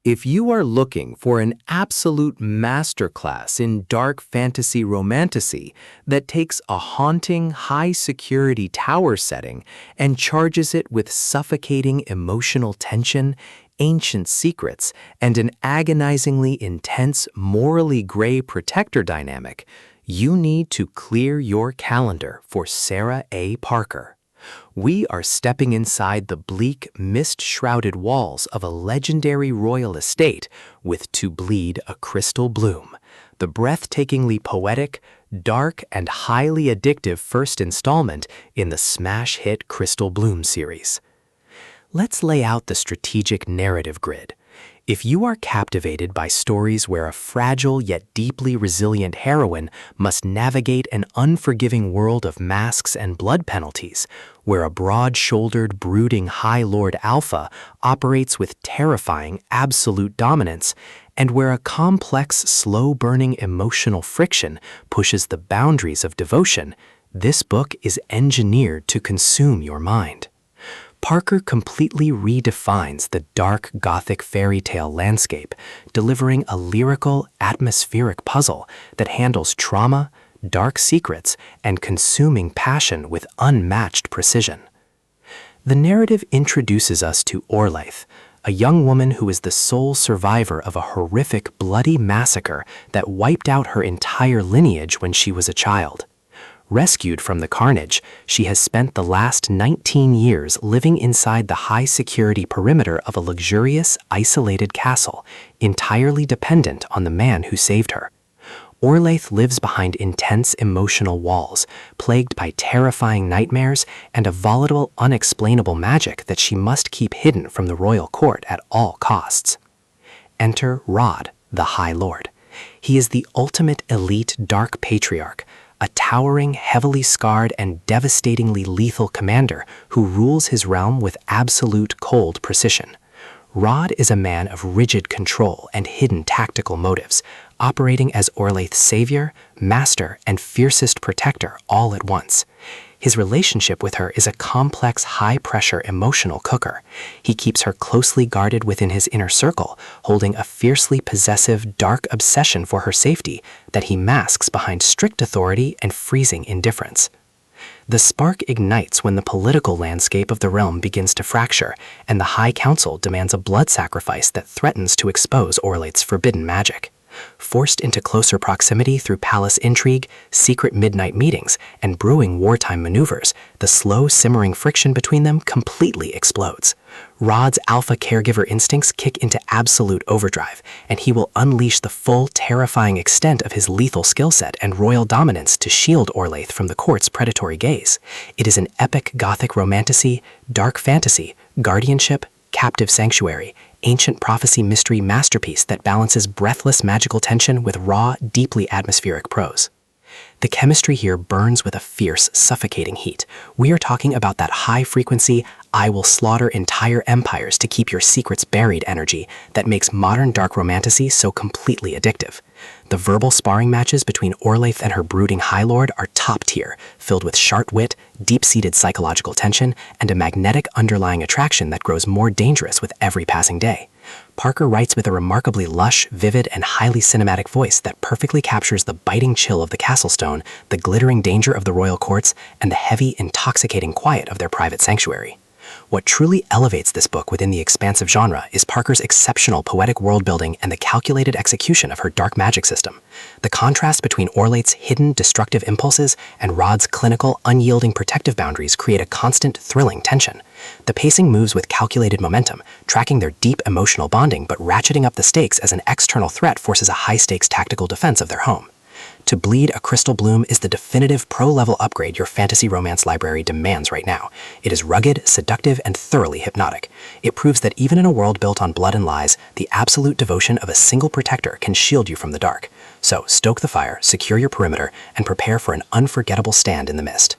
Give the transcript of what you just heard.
If you are looking for an absolute masterclass in dark fantasy romantasy that takes a haunting, high-security tower setting and charges it with suffocating emotional tension, ancient secrets, and an agonizingly intense, morally gray protector dynamic, you need to clear your calendar for Sarah A. Parker. We are stepping inside the bleak, mist-shrouded walls of a legendary royal estate with To Bleed a Crystal Bloom, the breathtakingly poetic, dark, and highly addictive first installment in the smash hit Crystal Bloom series. Let's lay out the strategic narrative grid. If you are captivated by stories where a fragile yet deeply resilient heroine must navigate an unforgiving world of masks and blood penalties, where a broad-shouldered, brooding High Lord Alpha operates with terrifying, absolute dominance, and where a complex, slow-burning emotional friction pushes the boundaries of devotion, this book is engineered to consume your mind. Parker completely redefines the dark Gothic fairy tale landscape, delivering a lyrical, atmospheric puzzle that handles trauma, dark secrets, and consuming passion with unmatched precision. The narrative introduces us to Orlaith, a young woman who is the sole survivor of a horrific, bloody massacre that wiped out her entire lineage when she was a child. Rescued from the carnage, she has spent the last 19 years living inside the high-security perimeter of a luxurious, isolated castle, entirely dependent on the man who saved her. Orlaith lives behind intense emotional walls, plagued by terrifying nightmares and a volatile, unexplainable magic that she must keep hidden from the royal court at all costs. Enter Rod, the High Lord. He is the ultimate elite dark patriarch, a towering, heavily scarred, and devastatingly lethal commander who rules his realm with absolute cold precision. Rod is a man of rigid control and hidden tactical motives, operating as Orlaith's savior, master, and fiercest protector all at once. His relationship with her is a complex, high-pressure emotional cooker. He keeps her closely guarded within his inner circle, holding a fiercely possessive, dark obsession for her safety that he masks behind strict authority and freezing indifference. The spark ignites when the political landscape of the realm begins to fracture, and the High Council demands a blood sacrifice that threatens to expose Orlaith's forbidden magic. Forced into closer proximity through palace intrigue, secret midnight meetings, and brewing wartime maneuvers, the slow, simmering friction between them completely explodes. Rod's alpha caregiver instincts kick into absolute overdrive, and he will unleash the full, terrifying extent of his lethal skill set and royal dominance to shield Orlaith from the court's predatory gaze. It is an epic Gothic romantasy, dark fantasy, guardianship, captive sanctuary, ancient prophecy mystery masterpiece that balances breathless magical tension with raw, deeply atmospheric prose. The chemistry here burns with a fierce, suffocating heat. We are talking about that high-frequency, I will slaughter entire empires to keep your secrets buried energy that makes modern dark romantasy so completely addictive. The verbal sparring matches between Orlaith and her brooding High Lord are top tier, filled with sharp wit, deep-seated psychological tension, and a magnetic underlying attraction that grows more dangerous with every passing day. Parker writes with a remarkably lush, vivid, and highly cinematic voice that perfectly captures the biting chill of the castle stone, the glittering danger of the royal courts, and the heavy, intoxicating quiet of their private sanctuary. What truly elevates this book within the expansive genre is Parker's exceptional poetic world-building and the calculated execution of her dark magic system. The contrast between Orlaith's hidden, destructive impulses and Rod's clinical, unyielding protective boundaries create a constant, thrilling tension. The pacing moves with calculated momentum, tracking their deep emotional bonding but ratcheting up the stakes as an external threat forces a high-stakes tactical defense of their home. To Bleed a Crystal Bloom is the definitive pro-level upgrade your fantasy romance library demands right now. It is rugged, seductive, and thoroughly hypnotic. It proves that even in a world built on blood and lies, the absolute devotion of a single protector can shield you from the dark. So, stoke the fire, secure your perimeter, and prepare for an unforgettable stand in the mist.